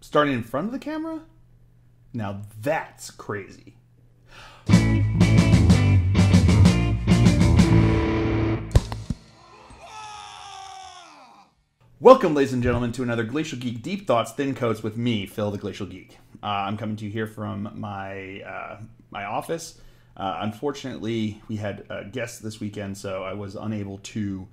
Starting in front of the camera? Now that's crazy. Welcome, ladies and gentlemen, to another Glacial Geek Deep Thoughts Thin Coats with me, Phil the Glacial Geek. I'm coming to you here from my my office. Unfortunately, we had guests this weekend, so I was unable to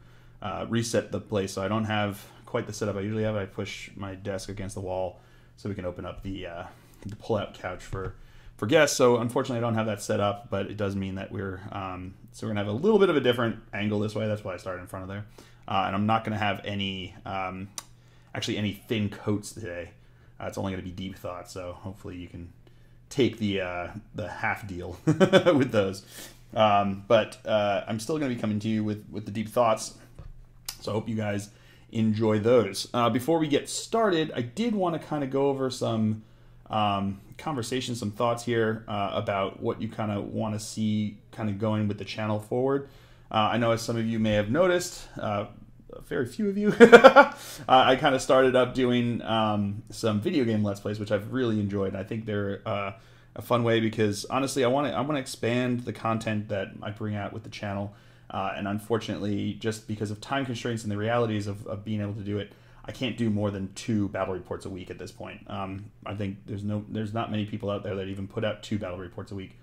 reset the place. So I don't have quite the setup I usually have. I push my desk against the wall so we can open up the pull-out couch for guests. So unfortunately, I don't have that set up, but it does mean that we're so we're gonna have a little bit of a different angle this way. That's why I started in front of there. And I'm not going to have any, actually any thin coats today. It's only going to be deep thoughts, so hopefully you can take the half deal with those. But I'm still going to be coming to you with the deep thoughts, so I hope you guys enjoy those. Before we get started, I did want to kind of go over some conversations, some thoughts here about what you kind of want to see kind of going with the channel forward. I know as some of you may have noticed, very few of you, I kind of started up doing some video game Let's Plays, which I've really enjoyed. I think they're a fun way because, honestly, I want to expand the content that I bring out with the channel. And unfortunately, just because of time constraints and the realities of being able to do it, I can't do more than 2 battle reports a week at this point. I think there's not many people out there that even put out 2 battle reports a week,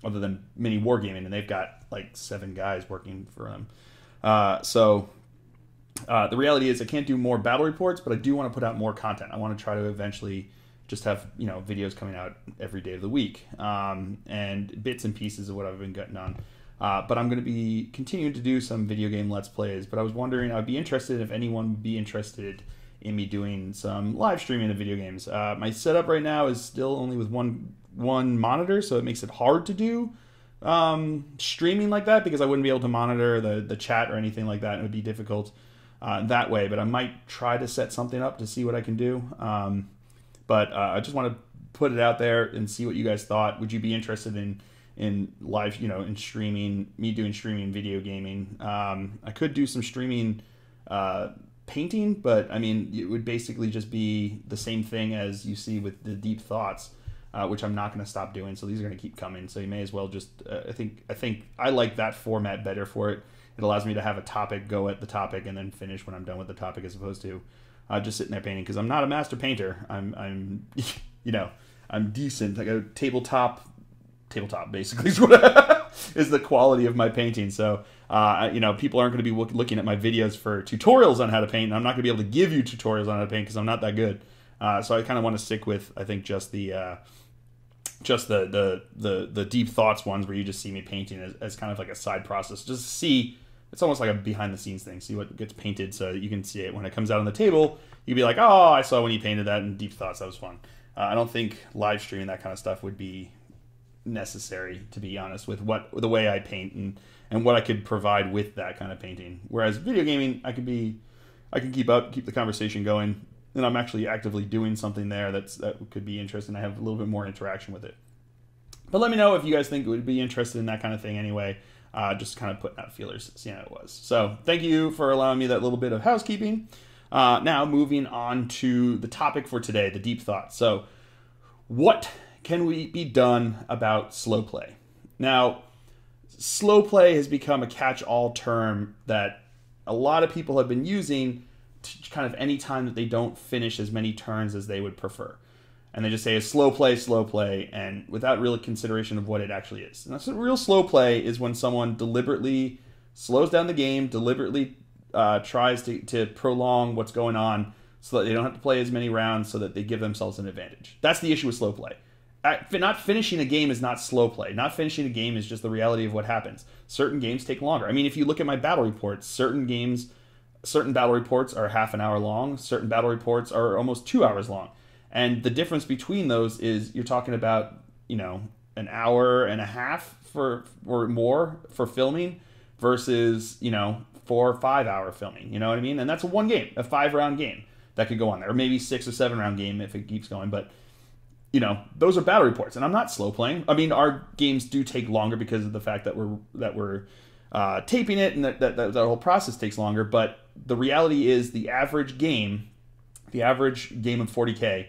other than Mini Wargaming, and they've got like 7 guys working for them. So the reality is I can't do more battle reports, but I do want to put out more content. I want to try to eventually just have, you know, videos coming out every day of the week, and bits and pieces of what I've been getting on. But I'm going to be continuing to do some video game Let's Plays, but I was wondering, I'd be interested if anyone would be interested in me doing some live streaming of video games. My setup right now is still only with one monitor, so it makes it hard to do streaming like that because I wouldn't be able to monitor the chat or anything like that. It would be difficult that way, but I might try to set something up to see what I can do. But I just want to put it out there and see what you guys thought. Would you be interested in live, you know, in streaming, me doing streaming video gaming? I could do some streaming painting, but I mean, it would basically just be the same thing as you see with the deep thoughts, which I'm not going to stop doing. So these are going to keep coming. So you may as well just, I think I like that format better for it. It allows me to have a topic, go at the topic, and then finish when I'm done with the topic, as opposed to just sitting there painting. Because I'm not a master painter. I'm you know, I'm decent. I go tabletop basically is what is the quality of my painting. So you know, people aren't going to be looking at my videos for tutorials on how to paint. And I'm not going to be able to give you tutorials on how to paint because I'm not that good. So I kind of want to stick with, I think, just the deep thoughts ones where you just see me painting as kind of like a side process. Just see, it's almost like a behind the scenes thing. See what gets painted so that you can see it when it comes out on the table. You'd be like, oh, I saw when you painted that in deep thoughts. That was fun. I don't think live streaming that kind of stuff would be necessary, to be honest, with the way I paint and what I could provide with that kind of painting. Whereas video gaming, I can keep the conversation going, and I'm actually actively doing something there that could be interesting. I have a little bit more interaction with it. But let me know if you guys think it would be interested in that kind of thing anyway. Just kind of putting out feelers, seeing how it was. So thank you for allowing me that little bit of housekeeping. Now moving on to the topic for today, the deep thoughts. So what can we be done about slow play? Now, slow play has become a catch-all term that a lot of people have been using to kind of any time that they don't finish as many turns as they would prefer. And they just say slow play, and without real consideration of what it actually is. And that's real slow play is when someone deliberately slows down the game, deliberately tries to prolong what's going on so that they don't have to play as many rounds so that they give themselves an advantage. That's the issue with slow play. Not finishing a game is not slow play. Not finishing a game is just the reality of what happens. Certain games take longer. I mean, if you look at my battle reports, certain battle reports are half an hour long. Certain battle reports are almost 2 hours long. And the difference between those is you're talking about, you know, an hour and a half or more for filming versus, you know, 4 or 5 hour filming. You know what I mean? And that's one game, a 5-round game that could go on there, or maybe 6 or 7 round game if it keeps going. But you know, those are battle reports, and I'm not slow playing. I mean, our games do take longer because of the fact that we're taping it, and that whole process takes longer. But the reality is, the average game of 40K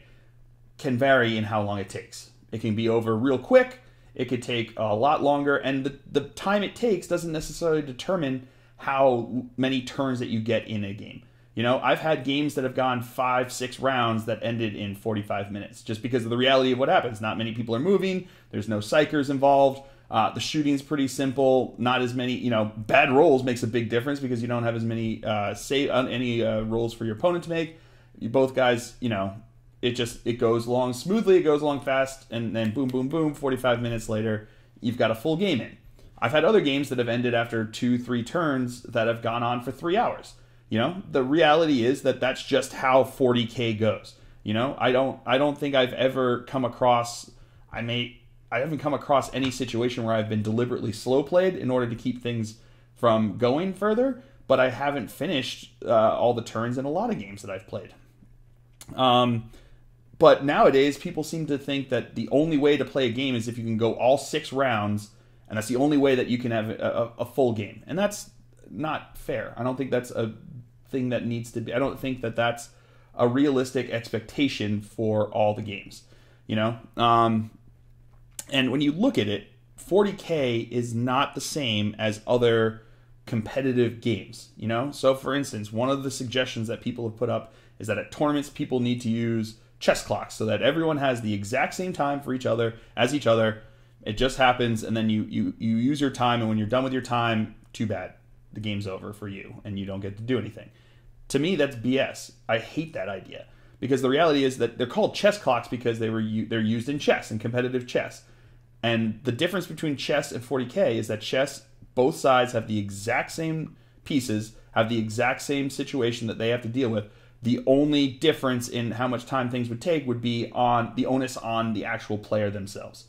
can vary in how long it takes. It can be over real quick. It could take a lot longer, and the time it takes doesn't necessarily determine how many turns that you get in a game. You know, I've had games that have gone 5-6 rounds that ended in 45 minutes just because of the reality of what happens. Not many people are moving. There's no psychers involved. The shooting's pretty simple. Not as many, you know, bad rolls makes a big difference because you don't have as many rolls for your opponent to make. You both guys, you know, it goes along smoothly, it goes along fast, and then boom, boom, boom, 45 minutes later, you've got a full game in. I've had other games that have ended after 2-3 turns that have gone on for 3 hours. You know, the reality is that that's just how 40K goes. You know, I don't think I've ever come across, I haven't come across any situation where I've been deliberately slow played in order to keep things from going further, but I haven't finished all the turns in a lot of games that I've played. But nowadays, people seem to think that the only way to play a game is if you can go all 6 rounds, and that's the only way that you can have a full game. And that's not fair. I don't think that's a thing that needs to be. I don't think that that's a realistic expectation for all the games. You know? And when you look at it, 40K is not the same as other competitive games. You know? So, for instance, one of the suggestions that people have put up is that at tournaments, people need to use chess clocks so that everyone has the exact same time for each other. It just happens, and then you use your time, and when you're done with your time, too bad. The game's over for you, and you don't get to do anything. To me, that's BS. I hate that idea. Because the reality is that they're called chess clocks because they're used in chess, in competitive chess. And the difference between chess and 40K is that chess, both sides have the exact same pieces, have the exact same situation that they have to deal with. The only difference in how much time things would take would be on the onus on the actual player themselves.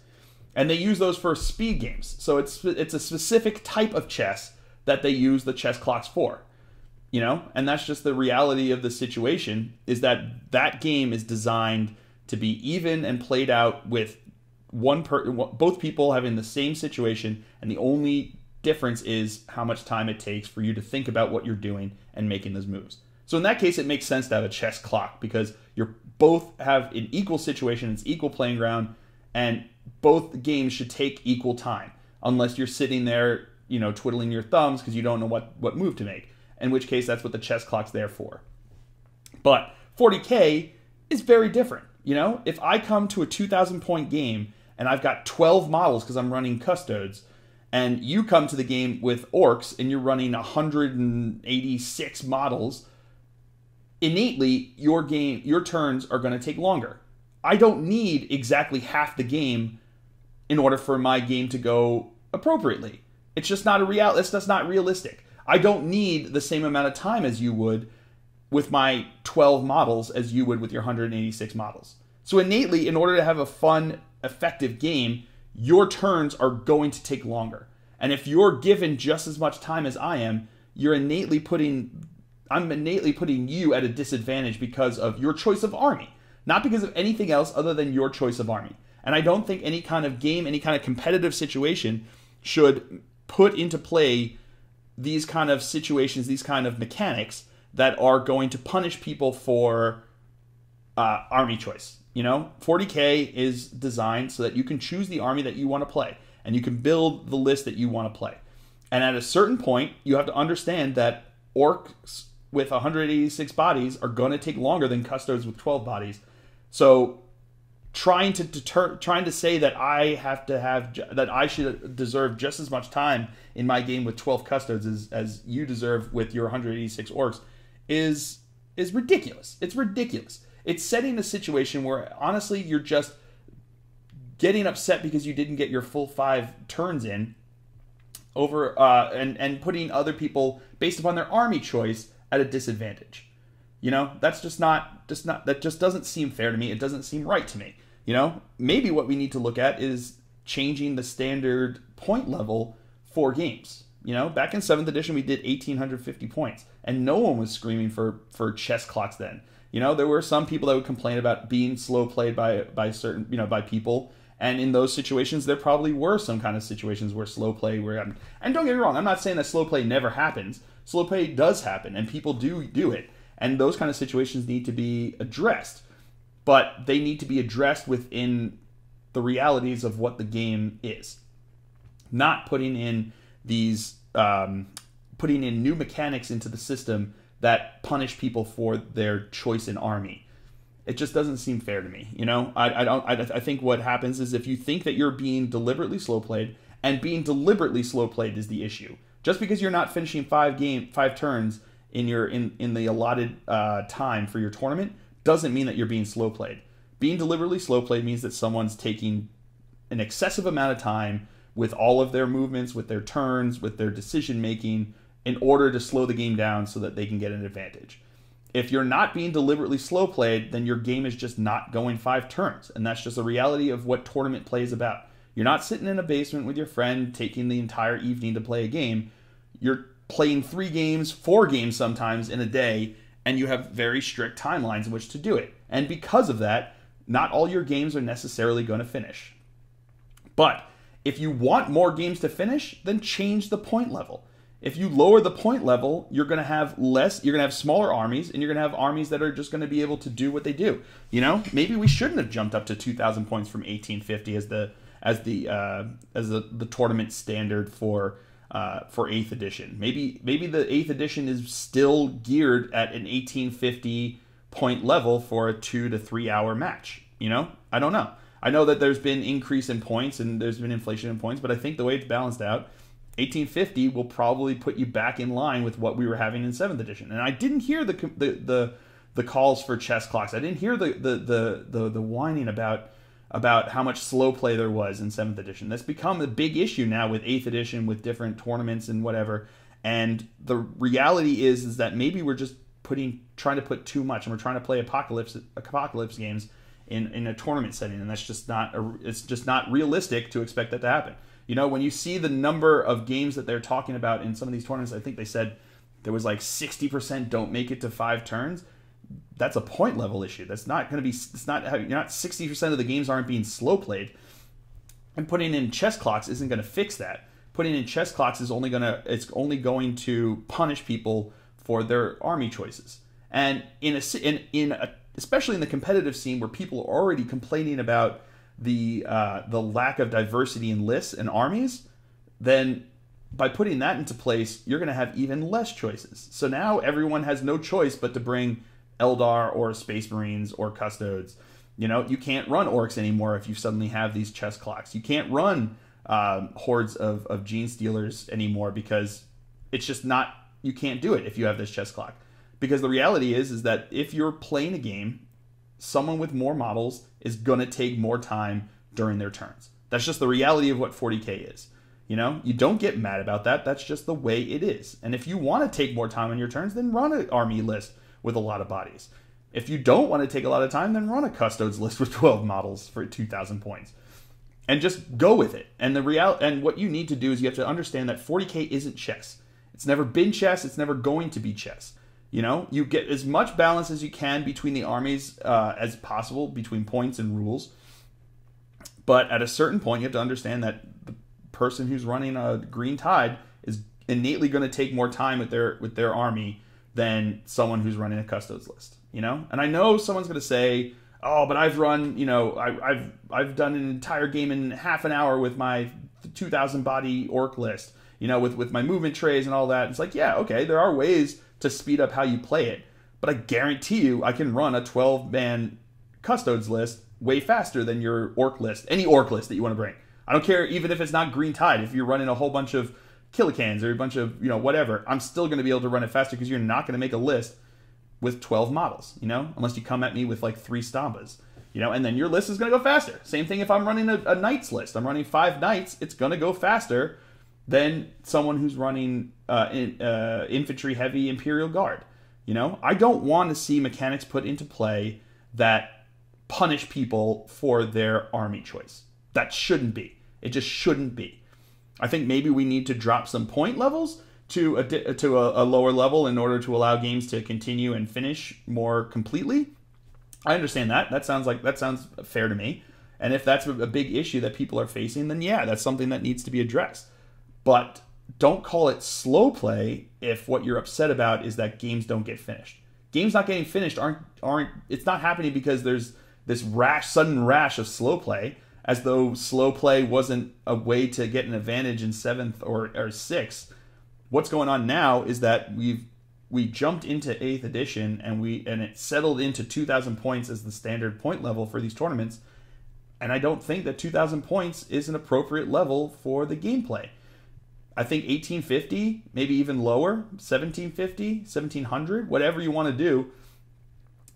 And they use those for speed games. So it's a specific type of chess that they use the chess clocks for. You know? And that's just the reality of the situation, is that game is designed to be even and played out with both people having the same situation, and the only difference is how much time it takes for you to think about what you're doing and making those moves. So in that case, it makes sense to have a chess clock because you're both have an equal situation, it's equal playing ground, and both games should take equal time, unless you're sitting there, you know, twiddling your thumbs because you don't know what move to make. In which case, that's what the chess clock's there for. But 40K is very different. You know, if I come to a 2,000 point game and I've got 12 models because I'm running custodes, and you come to the game with orcs and you're running 186 models, innately your turns are going to take longer. I don't need exactly half the game in order for my game to go appropriately. It's just not it's just not realistic. I don't need the same amount of time as you would with my 12 models as you would with your 186 models. So innately, in order to have a fun, effective game, your turns are going to take longer. And if you're given just as much time as I am, I'm innately putting you at a disadvantage because of your choice of army. Not because of anything else other than your choice of army. And I don't think any kind of game, any kind of competitive situation should put into play these kind of situations, these kind of mechanics that are going to punish people for army choice. You know, 40K is designed so that you can choose the army that you want to play, and you can build the list that you want to play. And at a certain point, you have to understand that orcs with 186 bodies are going to take longer than custodes with 12 bodies. So trying to say that I should deserve just as much time in my game with 12 custodes as you deserve with your 186 orcs is ridiculous. It's ridiculous. It's setting a situation where honestly you're just getting upset because you didn't get your full 5 turns in over and putting other people based upon their army choice at a disadvantage. You know, that just doesn't seem fair to me. It doesn't seem right to me. You know, maybe what we need to look at is changing the standard point level for games. You know, back in 7th edition, we did 1,850 points, and no one was screaming for chess clocks then. You know, there were some people that would complain about being slow played by certain, you know, by people. And in those situations, there probably were some kind of situations where slow play and don't get me wrong, I'm not saying that slow play never happens. Slow play does happen, and people do it. And those kind of situations need to be addressed. but they need to be addressed within the realities of what the game is. Not putting in these, putting in new mechanics into the system that punish people for their choice in army. It just doesn't seem fair to me. You know, I think what happens is if you think that you're being deliberately slow played, and being deliberately slow played is the issue. Just because you're not finishing 5 turns in the allotted time for your tournament doesn't mean that you're being slow played. Being deliberately slow played means that someone's taking an excessive amount of time with all of their movements, with their turns, with their decision making, in order to slow the game down so that they can get an advantage. If you're not being deliberately slow played, then your game is just not going 5 turns. And that's just a reality of what tournament play is about. You're not sitting in a basement with your friend taking the entire evening to play a game. You're playing 3 games, 4 games sometimes in a day, and you have very strict timelines in which to do it. And because of that, not all your games are necessarily going to finish. But if you want more games to finish, then change the point level. If you lower the point level, you're going to have smaller armies, and you're going to have armies that are just going to be able to do what they do. You know, maybe we shouldn't have jumped up to 2,000 points from 1850 as the tournament standard for 8th edition. Maybe the 8th edition is still geared at an 1850 point level for a 2 to 3 hour match. You know, I don't know. I know that there's been increase in points and there's been inflation in points, but I think the way it's balanced out, 1850 will probably put you back in line with what we were having in 7th edition. And I didn't hear the calls for chess clocks. I didn't hear the whining about how much slow play there was in 7th edition. That's become a big issue now with 8th edition, with different tournaments and whatever. And the reality is that maybe we're just trying to put too much, and we're trying to play apocalypse games in a tournament setting, and that's just it's just not realistic to expect that to happen. You know, when you see the number of games that they're talking about in some of these tournaments, I think they said there was like 60% don't make it to 5 turns. That's a point level issue. That's not going to be. You're not 60% of the games aren't being slow played, and putting in chess clocks isn't going to fix that. Putting in chess clocks is only going to punish people for their army choices. And especially in the competitive scene where people are already complaining about the lack of diversity in lists and armies, then by putting that into place, you're going to have even less choices. So now everyone has no choice but to bring Eldar or Space Marines or Custodes. You know, you can't run Orcs anymore if you suddenly have these chess clocks. You can't run hordes of Gene Stealers anymore because it's just not, you can't do it if you have this chess clock. Because the reality is that if you're playing a game, someone with more models is going to take more time during their turns. That's just the reality of what 40K is. You know, you don't get mad about that. That's just the way it is. And if you want to take more time on your turns, then run an army list with a lot of bodies. If you don't want to take a lot of time, then run a Custodes list with 12 models for 2,000 points. And just go with it. And what you need to do is you have to understand that 40K isn't chess. It's never been chess. It's never going to be chess. You know, you get as much balance as you can between the armies as possible, between points and rules. But at a certain point, you have to understand that the person who's running a Green Tide is innately going to take more time with their army than someone who's running a Custodes list. You know, and I know someone's going to say, "Oh, but I've run, you know, I've done an entire game in half an hour with my 2,000 body Orc list, you know, with my movement trays and all that." It's like, yeah, okay, there are ways to speed up how you play it, but I guarantee you I can run a 12-man Custodes list way faster than your Orc list, any Orc list that you want to bring. I don't care, even if it's not Green Tide, if you're running a whole bunch of Killicans or a bunch of, you know, whatever, I'm still going to be able to run it faster because you're not going to make a list with 12 models, you know, unless you come at me with like 3 Stambas, you know, and then your list is going to go faster. Same thing if I'm running a Knights list. I'm running 5 Knights, it's going to go faster than someone who's running infantry heavy Imperial Guard. You know, I don't want to see mechanics put into play that punish people for their army choice. That shouldn't be. It just shouldn't be. I think maybe we need to drop some point levels to a lower level in order to allow games to continue and finish more completely. I understand that. That sounds fair to me. And if that's a big issue that people are facing, then yeah, that's something that needs to be addressed. But don't call it slow play if what you're upset about is that games don't get finished. Games not getting finished aren't it's not happening because there's this sudden rash of slow play, as though slow play wasn't a way to get an advantage in 7th or 6th. What's going on now is that we jumped into 8th edition and it settled into 2,000 points as the standard point level for these tournaments. And I don't think that 2,000 points is an appropriate level for the gameplay. I think 1850, maybe even lower, 1750, 1700, whatever you want to do,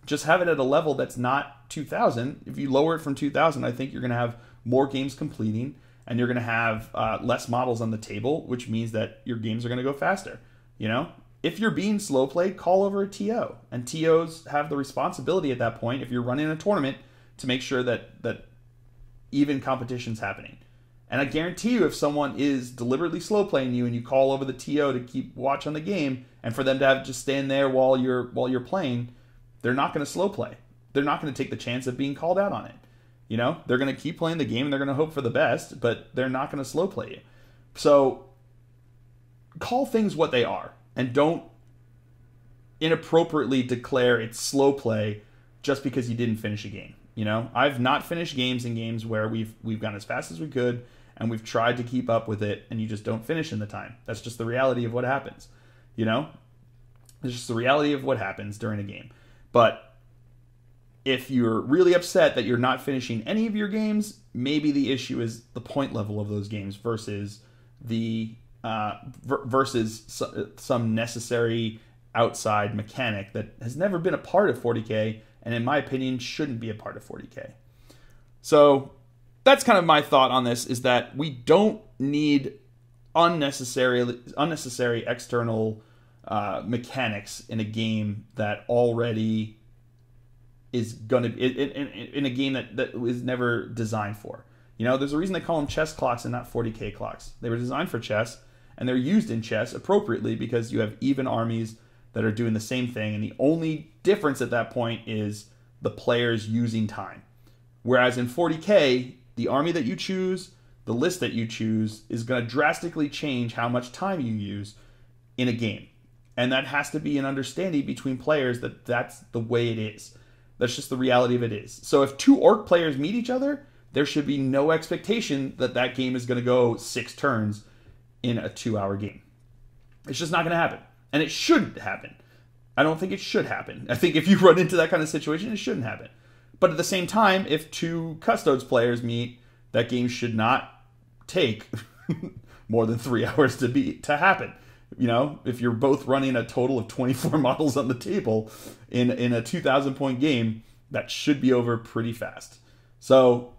just have it at a level that's not 2,000. If you lower it from 2,000, I think you're going to have more games completing, and you're going to have less models on the table, which means that your games are going to go faster. You know, if you're being slow played, call over a TO, and TOs have the responsibility at that point, if you're running a tournament, to make sure that even competition's happening. And I guarantee you, if someone is deliberately slow playing you and you call over the TO to keep watch on the game, and for them to have just stand there while you're playing, they're not going to slow play. They're not going to take the chance of being called out on it. You know, they're going to keep playing the game and they're going to hope for the best, but they're not going to slow play you. So call things what they are, and don't inappropriately declare it's slow play just because you didn't finish a game. You know, I've not finished games in games where we've gone as fast as we could and we've tried to keep up with it, and you just don't finish in the time. That's just the reality of what happens. You know, it's just the reality of what happens during a game. But if you're really upset that you're not finishing any of your games, maybe the issue is the point level of those games versus some necessary outside mechanic that has never been a part of 40K, and in my opinion shouldn't be a part of 40K. So that's kind of my thought on this, is that we don't need unnecessary external mechanics in a game that already is going to in a game that was never designed for. You know, there's a reason they call them chess clocks and not 40K clocks. They were designed for chess, and they're used in chess appropriately because you have even armies that are doing the same thing, and the only difference at that point is the players using time. Whereas in 40K, the army that you choose, the list that you choose, is going to drastically change how much time you use in a game. And that has to be an understanding between players that that's the way it is. That's just the reality of it is. So if 2 orc players meet each other, there should be no expectation that that game is going to go 6 turns in a 2-hour game. It's just not going to happen. And it shouldn't happen. I don't think it should happen. I think if you run into that kind of situation, it shouldn't happen. But at the same time, if 2 Custodes players meet, that game should not take more than 3 hours to happen. You know, if you're both running a total of 24 models on the table in a 2,000 point game, that should be over pretty fast. So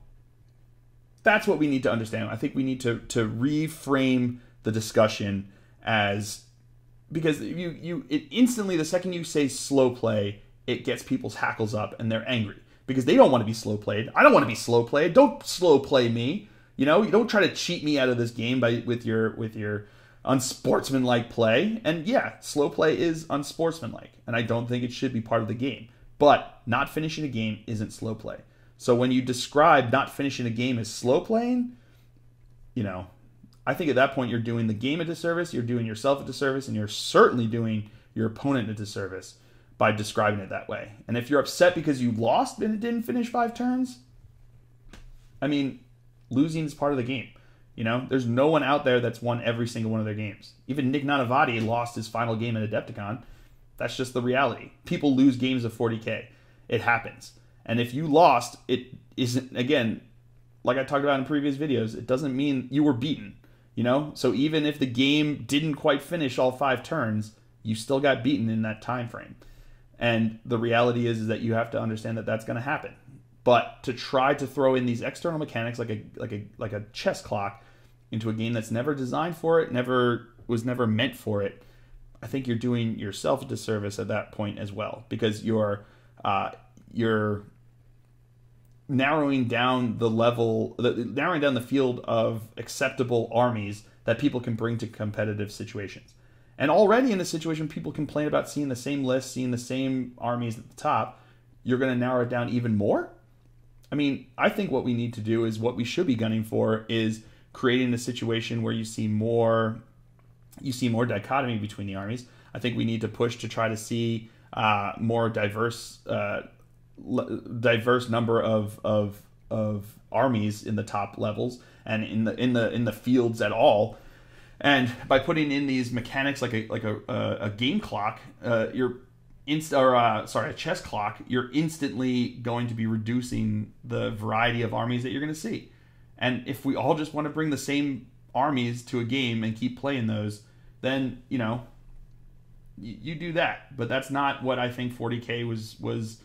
that's what we need to understand. I think we need to reframe the discussion as, because it instantly, the second you say slow play, it gets people's hackles up and they're angry because they don't want to be slow played. I don't want to be slow played. Don't slow play me. You know, you don't try to cheat me out of this game with your unsportsmanlike play. And yeah, slow play is unsportsmanlike, and I don't think it should be part of the game. But not finishing a game isn't slow play. So when you describe not finishing a game as slow playing, you know, I think at that point you're doing the game a disservice, you're doing yourself a disservice, and you're certainly doing your opponent a disservice by describing it that way. And if you're upset because you lost and it didn't finish 5 turns, I mean, losing is part of the game. You know, there's no one out there that's won every single one of their games. Even Nick Nanavati lost his final game in Adepticon. That's just the reality. People lose games of 40K. It happens. And if you lost, it isn't, again, like I talked about in previous videos, it doesn't mean you were beaten. You know, so even if the game didn't quite finish all 5 turns, you still got beaten in that time frame. And the reality is that you have to understand that that's going to happen. But to try to throw in these external mechanics like a chess clock into a game that's never designed for it, was never meant for it, I think you're doing yourself a disservice at that point as well, because you're narrowing down the field of acceptable armies that people can bring to competitive situations. And already in a situation people complain about seeing the same list, seeing the same armies at the top, you're going to narrow it down even more? I mean, I think what we need to do is what we should be gunning for is creating a situation where you see more dichotomy between the armies. I think we need to push to try to see more diverse diverse number of armies in the top levels and in the fields at all. And by putting in these mechanics like a game clock, a chess clock, you're instantly going to be reducing the variety of armies that you're going to see. And if we all just want to bring the same armies to a game and keep playing those, then you do that. But that's not what I think 40K was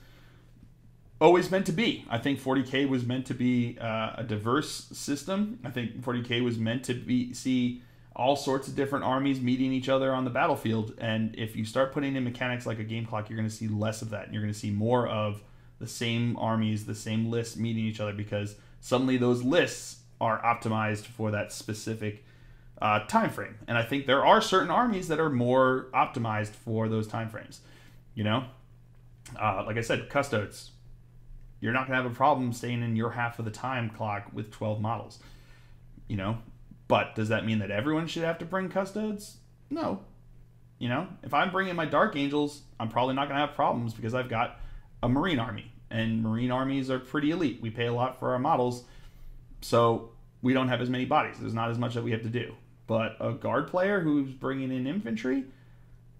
always meant to be. I think 40K was meant to be a diverse system. I think 40K was meant to see all sorts of different armies meeting each other on the battlefield. And if you start putting in mechanics like a game clock, you're going to see less of that. And you're going to see more of the same armies, the same lists meeting each other, because suddenly those lists are optimized for that specific time frame. And I think there are certain armies that are more optimized for those time frames. Like I said, Custodes. You're not going to have a problem staying in your half of the time clock with 12 models. But does that mean that everyone should have to bring Custodes? No. If I'm bringing my Dark Angels, I'm probably not going to have problems because I've got a Marine army. And Marine armies are pretty elite. We pay a lot for our models, so we don't have as many bodies. There's not as much that we have to do. But a Guard player who's bringing in infantry,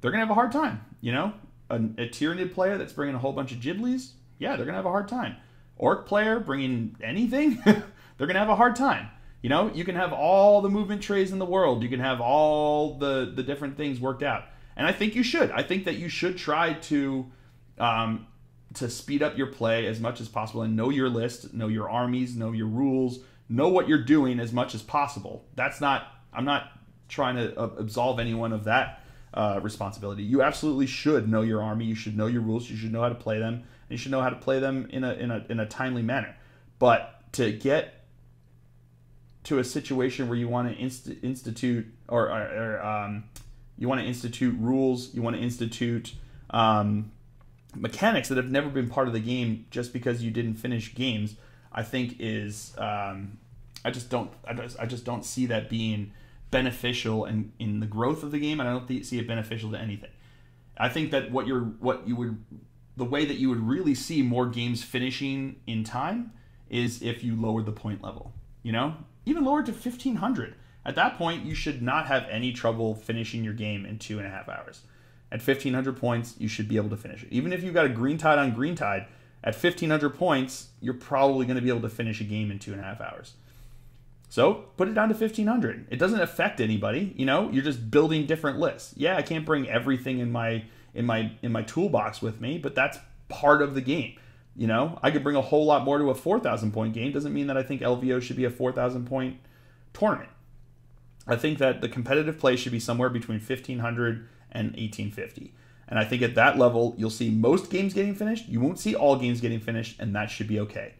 they're going to have a hard time. A Tyranid player that's bringing a whole bunch of Ghiblies, yeah, they're going to have a hard time. Orc player bringing anything, they're going to have a hard time. You can have all the movement trays in the world. You can have all the different things worked out. And I think you should. I think that you should try to speed up your play as much as possible and know your list, know your armies, know your rules, know what you're doing as much as possible. I'm not trying to absolve anyone of that responsibility. You absolutely should know your army. You should know your rules. You should know how to play them. And you should know how to play them in a timely manner. But to get to a situation where you want to institute you want to institute rules, you want to institute mechanics that have never been part of the game just because you didn't finish games, I think is I just don't see that being beneficial in the growth of the game, and I don't see it beneficial to anything. I think that the way that you would really see more games finishing in time is if you lowered the point level. Even lower to 1500. At that point, you should not have any trouble finishing your game in 2.5 hours. At 1500 points, you should be able to finish it. Even if you've got a green tide on green tide, at 1500 points, you're probably going to be able to finish a game in 2.5 hours. So put it down to 1500. It doesn't affect anybody. You're just building different lists. Yeah, I can't bring everything in my toolbox with me, but that's part of the game. I could bring a whole lot more to a 4,000 point game. Doesn't mean that I think LVO should be a 4,000 point tournament. I think that the competitive play should be somewhere between 1,500 and 1,850. And I think at that level, you'll see most games getting finished. You won't see all games getting finished, and that should be okay.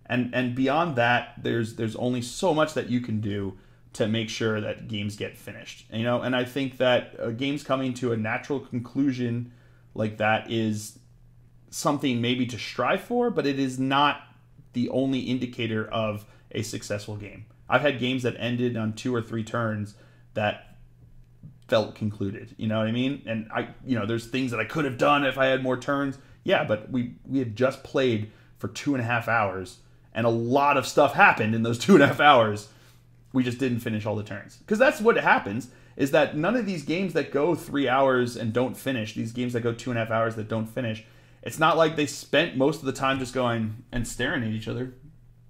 And beyond that, there's only so much that you can do to make sure that games get finished. And I think that games coming to a natural conclusion like that is something maybe to strive for, but it is not the only indicator of a successful game. I've had games that ended on 2 or 3 turns that felt concluded. You know what I mean? And there's things that I could have done if I had more turns. Yeah, but we had just played for 2.5 hours, and a lot of stuff happened in those 2.5 hours. We just didn't finish all the turns. Because that's what happens, is that none of these games that go 3 hours and don't finish, these games that go 2.5 hours that don't finish, it's not like they spent most of the time just going and staring at each other,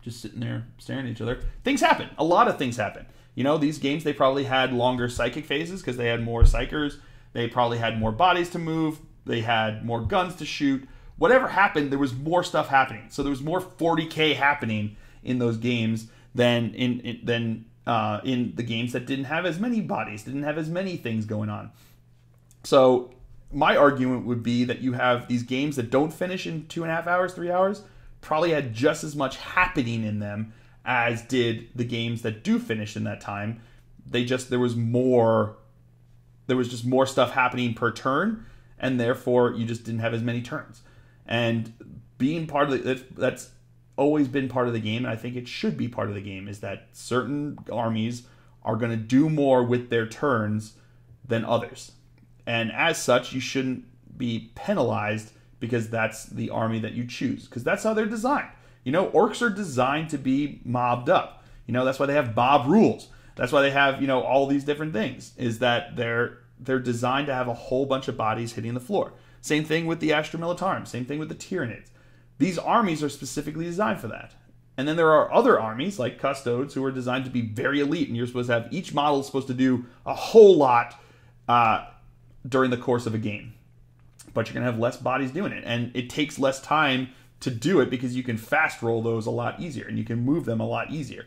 just sitting there staring at each other. Things happen. A lot of things happen. These games, they probably had longer psychic phases because they had more psychers. They probably had more bodies to move. They had more guns to shoot. Whatever happened, there was more stuff happening. So there was more 40K happening in those games than in the games that didn't have as many bodies, didn't have as many things going on. So my argument would be that you have these games that don't finish in 2.5 hours, 3 hours, probably had just as much happening in them as did the games that do finish in that time. There was just more stuff happening per turn, and therefore you just didn't have as many turns. And being part of that's always been part of the game, and I think it should be part of the game, is that certain armies are going to do more with their turns than others. And as such, you shouldn't be penalized because that's the army that you choose, because that's how they're designed. Orcs are designed to be mobbed up. That's why they have mob rules. That's why they have, all these different things, is that they're designed to have a whole bunch of bodies hitting the floor. Same thing with the Astra Militarum. Same thing with the Tyranids. These armies are specifically designed for that. And then there are other armies, like Custodes, who are designed to be very elite, and you're supposed to have each model supposed to do a whole lot during the course of a game. But you're going to have less bodies doing it, and it takes less time to do it because you can fast roll those a lot easier, and you can move them a lot easier.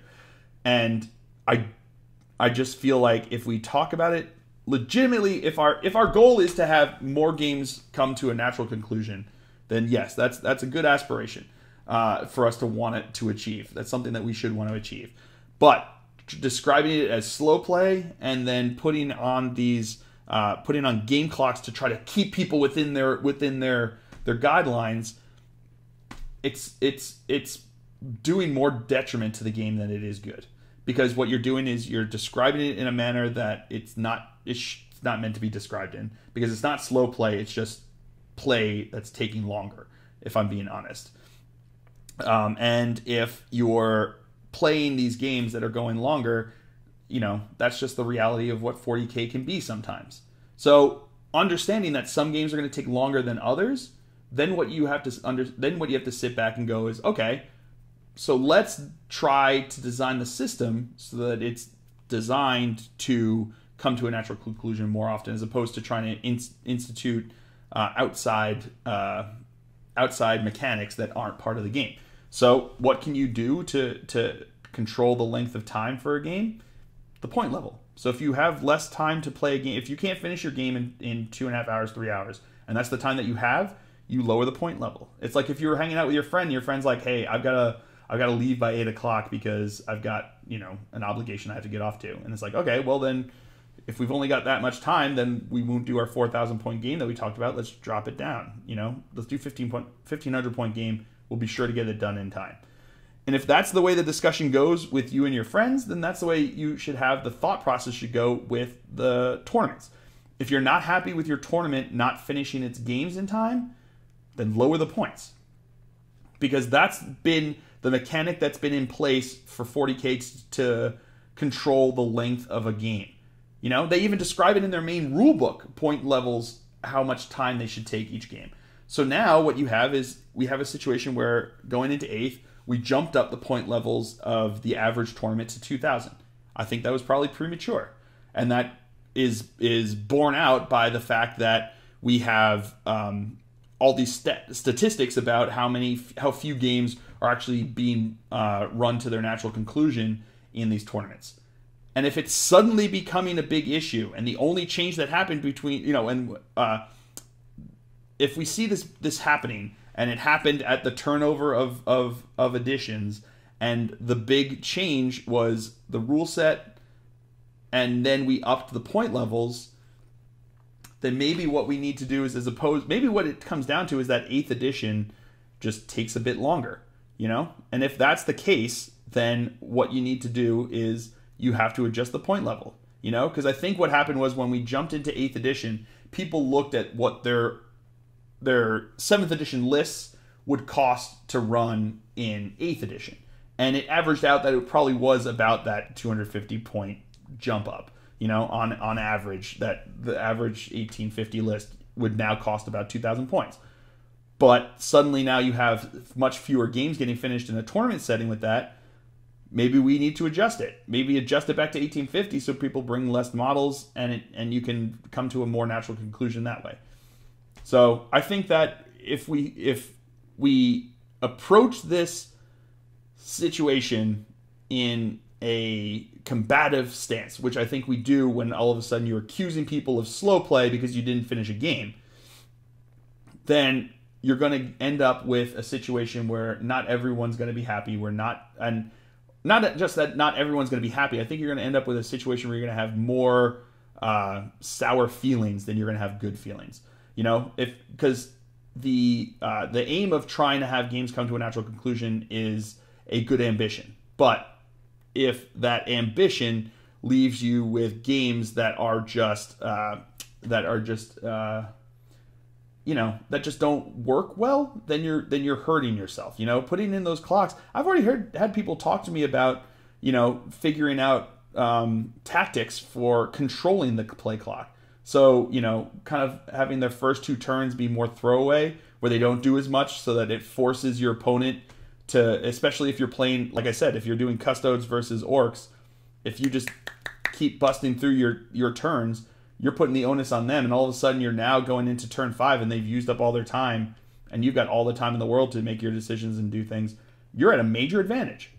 And I just feel like if we talk about it legitimately, if our goal is to have more games come to a natural conclusion, then yes, that's a good aspiration for us to want it to achieve. That's something that we should want to achieve. But describing it as slow play and then putting on game clocks to try to keep people within their guidelines, it's doing more detriment to the game than it is good. Because what you're doing is you're describing it in a manner that it's not meant to be described in. Because it's not slow play, it's just play that's taking longer, if I'm being honest. And if you're playing these games that are going longer, that's just the reality of what 40K can be sometimes. So understanding that some games are going to take longer than others, then what you have to sit back and go is, okay, so let's try to design the system so that it's designed to come to a natural conclusion more often, as opposed to trying to institute outside mechanics that aren't part of the game. So what can you do to control the length of time for a game? The point level. So if you have less time to play a game, if you can't finish your game in 2.5 hours, 3 hours, and that's the time that you have, you lower the point level. It's like if you were hanging out with your friend's like, hey, I've got to leave by 8 o'clock because I've got, an obligation I have to get off to. And it's like, okay, well then, if we've only got that much time, then we won't do our 4,000 point game that we talked about. Let's drop it down. Let's do 1,500 point game. We'll be sure to get it done in time. And if that's the way the discussion goes with you and your friends, then that's the way you should have the thought process should go with the tournaments. If you're not happy with your tournament not finishing its games in time, then lower the points. Because that's been the mechanic that's been in place for 40K to control the length of a game. They even describe it in their main rulebook, point levels, how much time they should take each game. So now what you have is we have a situation where going into 8th, we jumped up the point levels of the average tournament to 2,000. I think that was probably premature. And that is borne out by the fact that we have all these statistics about how few games are actually being run to their natural conclusion in these tournaments. And if it's suddenly becoming a big issue, and the only change that happened between, if we see this happening, and it happened at the turnover of editions, and the big change was the rule set, and then we upped the point levels, then maybe what we need to do is, maybe what it comes down to is that 8th edition just takes a bit longer, And if that's the case, then what you need to do is you have to adjust the point level, Because I think what happened was when we jumped into 8th edition, people looked at what their 7th edition lists would cost to run in 8th edition. And it averaged out that it probably was about that 250 point jump up, on average, that the average 1850 list would now cost about 2,000 points. But suddenly now you have much fewer games getting finished in a tournament setting with that. Maybe we need to adjust it. Maybe adjust it back to 1850 so people bring less models and you can come to a more natural conclusion that way. So I think that if we approach this situation in a combative stance, which I think we do when all of a sudden you're accusing people of slow play because you didn't finish a game, then you're going to end up with a situation where not everyone's going to be happy. Not just that not everyone's going to be happy. I think you're going to end up with a situation where you're going to have more sour feelings than you're going to have good feelings. Because the aim of trying to have games come to a natural conclusion is a good ambition. But if that ambition leaves you with games that are just that just don't work well, then you're hurting yourself. Putting in those clocks. I've already had people talk to me about, figuring out tactics for controlling the play clock. So, kind of having their first 2 turns be more throwaway, where they don't do as much, so that it forces your opponent to, especially if you're playing, like I said, if you're doing custodes versus orcs, if you just keep busting through your turns, you're putting the onus on them, and all of a sudden you're now going into turn 5 and they've used up all their time, and you've got all the time in the world to make your decisions and do things. You're at a major advantage.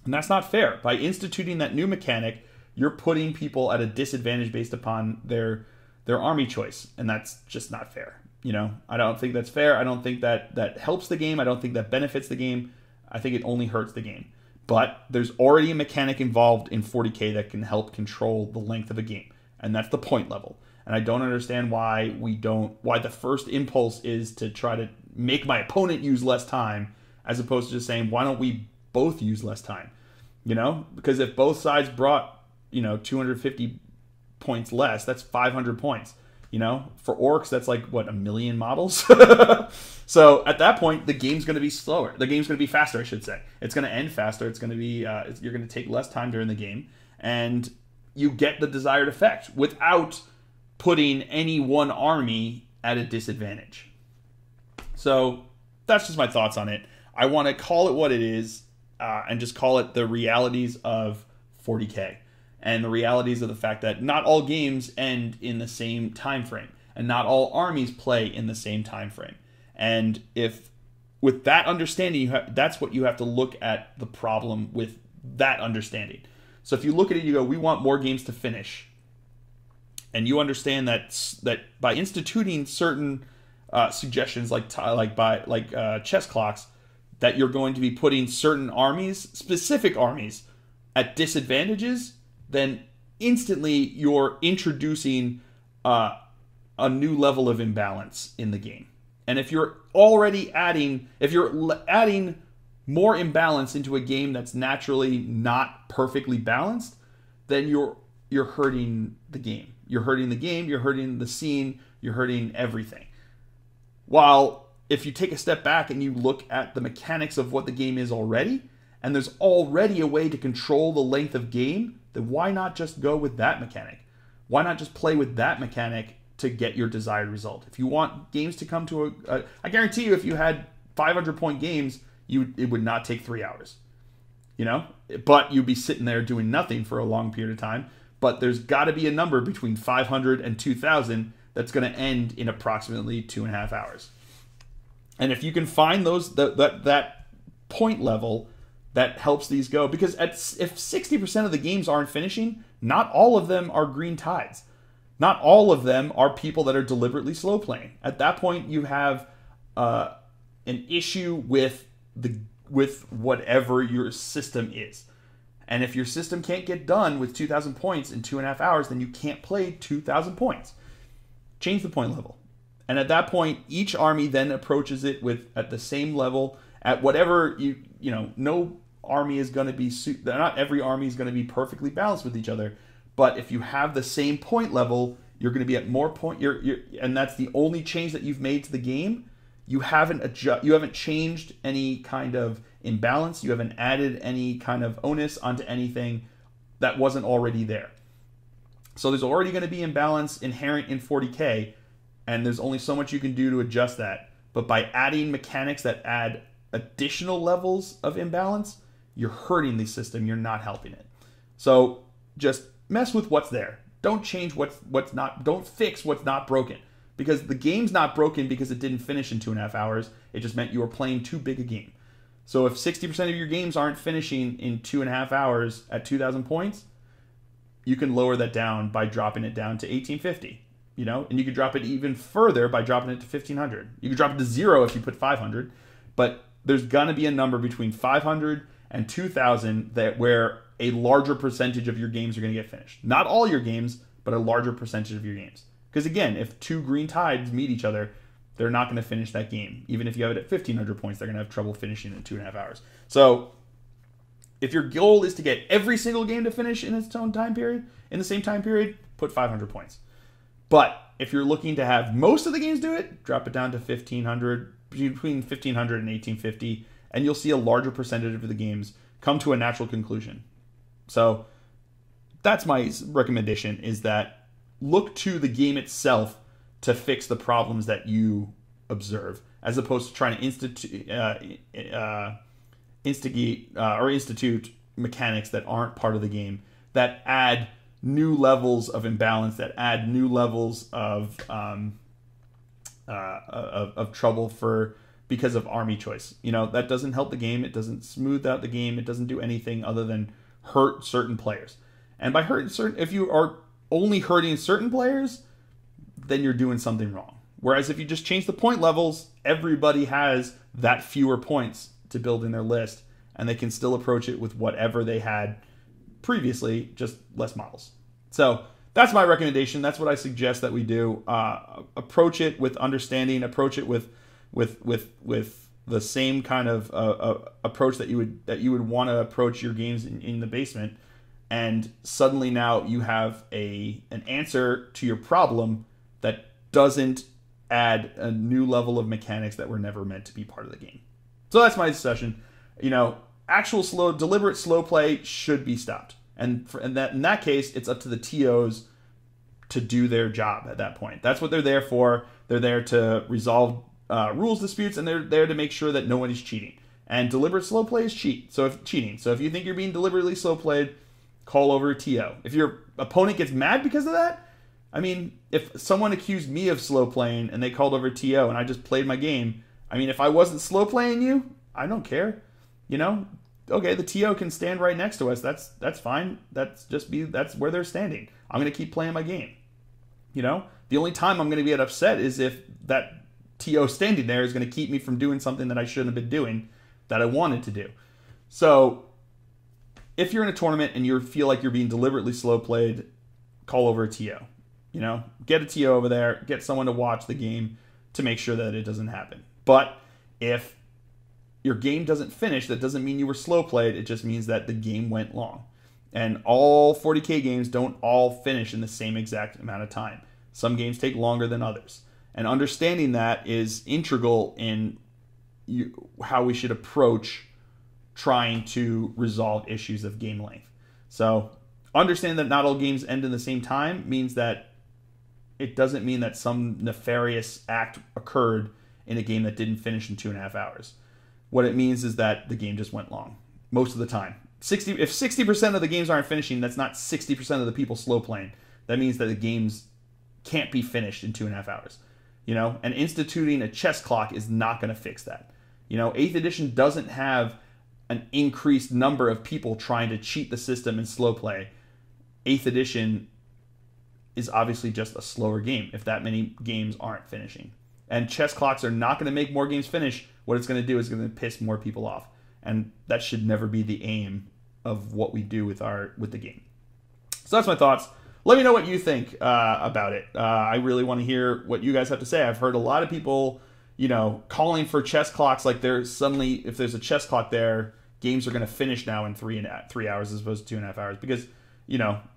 And that's not fair. By instituting that new mechanic, you're putting people at a disadvantage based upon their army choice, and that's just not fair. I don't think that's fair. I don't think that helps the game. I don't think that benefits the game. I think it only hurts the game. But there's already a mechanic involved in 40K that can help control the length of a game, and that's the point level. And I don't understand why the first impulse is to try to make my opponent use less time, as opposed to just saying, why don't we both use less time? Because if both sides brought 250 points less, that's 500 points. For orcs, that's like, what, 1 million models? So at that point, the game's going to be slower. The game's going to be faster, I should say. It's going to end faster. It's going to be, you're going to take less time during the game, and you get the desired effect without putting any one army at a disadvantage. So that's just my thoughts on it. I want to call it what it is, and just call it the realities of 40K. And the realities of the fact that not all games end in the same time frame, and not all armies play in the same time frame. And if, with that understanding, that's what you have to look at the problem with that understanding. So if you look at it, you go, we want more games to finish, and you understand that by instituting certain suggestions like chess clocks, that you're going to be putting certain armies, specific armies, at disadvantages, then instantly you're introducing a new level of imbalance in the game. And if you're adding more imbalance into a game that's naturally not perfectly balanced, then you're hurting the game. You're hurting the game, you're hurting the scene, you're hurting everything. While if you take a step back and you look at the mechanics of what the game is already, and there's already a way to control the length of game, then why not just go with that mechanic? Why not just play with that mechanic to get your desired result? If you want games to come to I guarantee you, if you had 500-point games, it would not take 3 hours. But you'd be sitting there doing nothing for a long period of time. But there's got to be a number between 500 and 2,000 that's going to end in approximately 2.5 hours. And if you can find that point level that helps these go, because if 60% of the games aren't finishing, not all of them are green tides. Not all of them are people that are deliberately slow playing. At that point, you have an issue with whatever your system is. And if your system can't get done with 2,000 points in 2.5 hours, then you can't play 2,000 points. Change the point level. And at that point, each army then approaches it at the same level at whatever no army is going to be, not every army is going to be perfectly balanced with each other. But if you have the same point level, you're going to be at more point. And that's the only change that you've made to the game. You haven't changed any kind of imbalance. You haven't added any kind of onus onto anything that wasn't already there. So there's already going to be imbalance inherent in 40K, and there's only so much you can do to adjust that. But by adding mechanics that add additional levels of imbalance, you're hurting the system. You're not helping it. So just mess with what's there. Don't change what's not. Don't fix what's not broken. Because the game's not broken because it didn't finish in 2.5 hours. It just meant you were playing too big a game. So if 60% of your games aren't finishing in 2.5 hours at 2,000 points, you can lower that down by dropping it down to 1,850. And you could drop it even further by dropping it to 1,500. You could drop it to 0 if you put 500. But there's gonna be a number between 500 and 2,000 where a larger percentage of your games are gonna get finished. Not all your games, but a larger percentage of your games. Because again, if two green tides meet each other, they're not going to finish that game. Even if you have it at 1,500 points, they're going to have trouble finishing in 2.5 hours. So if your goal is to get every single game to finish in its own time period, in the same time period, put 500 points. But if you're looking to have most of the games do it, drop it down to 1500, between 1500 and 1850, and you'll see a larger percentage of the games come to a natural conclusion. So that's my recommendation, is that look to the game itself to fix the problems that you observe, as opposed to trying to institute mechanics that aren't part of the game, that add new levels of imbalance, that add new levels of trouble because of army choice. That doesn't help the game. It doesn't smooth out the game. It doesn't do anything other than hurt certain players. And by if you are only hurting certain players, then you're doing something wrong. Whereas if you just change the point levels, everybody has that fewer points to build in their list, and they can still approach it with whatever they had previously, just less models. So that's my recommendation. That's what I suggest that we do. Approach it with understanding. Approach it with the same kind of approach that you would want to approach your games in the basement. And suddenly now you have an answer to your problem that doesn't add a new level of mechanics that were never meant to be part of the game. So that's my suggestion. Actual deliberate slow play should be stopped. And in that case, it's up to the TOs to do their job at that point. That's what they're there for. They're there to resolve rules disputes, and they're there to make sure that no one is cheating. And deliberate slow play is cheating. So if you think you're being deliberately slow played, call over a TO. If your opponent gets mad because of that, I mean, if someone accused me of slow playing and they called over TO and I just played my game, I mean, if I wasn't slow playing you, I don't care. Okay, the TO can stand right next to us. That's fine. That's where they're standing. I'm going to keep playing my game. The only time I'm going to get upset is if that TO standing there is going to keep me from doing something that I shouldn't have been doing that I wanted to do. So if you're in a tournament and you feel like you're being deliberately slow played, call over a TO. Get a TO over there, get someone to watch the game to make sure that it doesn't happen. But if your game doesn't finish, that doesn't mean you were slow played. It just means that the game went long. And all 40K games don't all finish in the same exact amount of time. Some games take longer than others. And understanding that is integral in how we should approach trying to resolve issues of game length. So understand that not all games end in the same time means that it doesn't mean that some nefarious act occurred in a game that didn't finish in 2.5 hours. What it means is that the game just went long most of the time. If 60% of the games aren't finishing, that's not 60% of the people slow playing. That means that the games can't be finished in 2.5 hours. And instituting a chess clock is not going to fix that. 8th edition doesn't have an increased number of people trying to cheat the system and slow play. 8th edition is obviously just a slower game if that many games aren't finishing. And chess clocks are not going to make more games finish. What it's going to do is going to piss more people off. And that should never be the aim of what we do with the game. So that's my thoughts. Let me know what you think about it. I really want to hear what you guys have to say. I've heard a lot of people, calling for chess clocks like if there's a chess clock there, games are going to finish now in 3 hours as opposed to 2.5 hours, because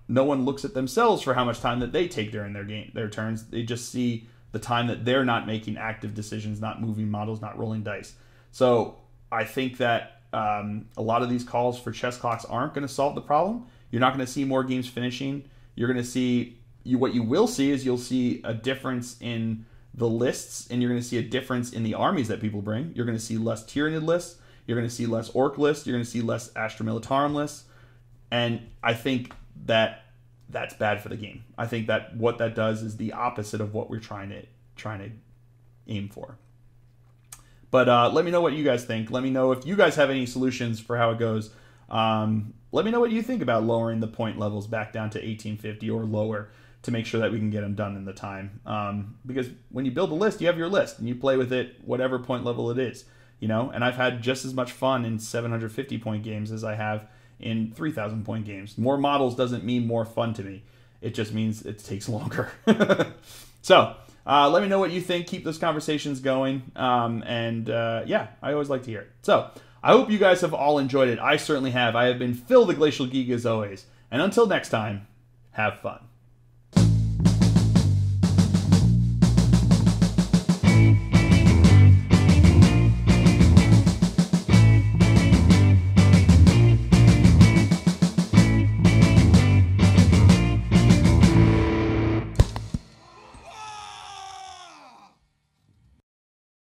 no one looks at themselves for how much time that they take during their turns. They just see the time that they're not making active decisions, not moving models, not rolling dice. So I think that a lot of these calls for chess clocks aren't going to solve the problem. You're not going to see more games finishing. You're going to see what you will see is you'll see a difference in the lists, and you're going to see a difference in the armies that people bring. You're going to see less Tyranid lists. You're going to see less Orc lists. You're going to see less Astra Militarum lists. And I think that that's bad for the game. I think that what that does is the opposite of what we're trying to aim for. But let me know what you guys think. Let me know if you guys have any solutions for how it goes. Let me know what you think about lowering the point levels back down to 1850 or lower to make sure that we can get them done in the time. Because when you build a list, you have your list and you play with it whatever point level it is. And I've had just as much fun in 750 point games as I have in 3,000 point games. More models doesn't mean more fun to me. It just means it takes longer. So let me know what you think. Keep those conversations going. Yeah, I always like to hear it. So I hope you guys have all enjoyed it. I certainly have. I have been Phil the Glacial Geek as always. And until next time, have fun.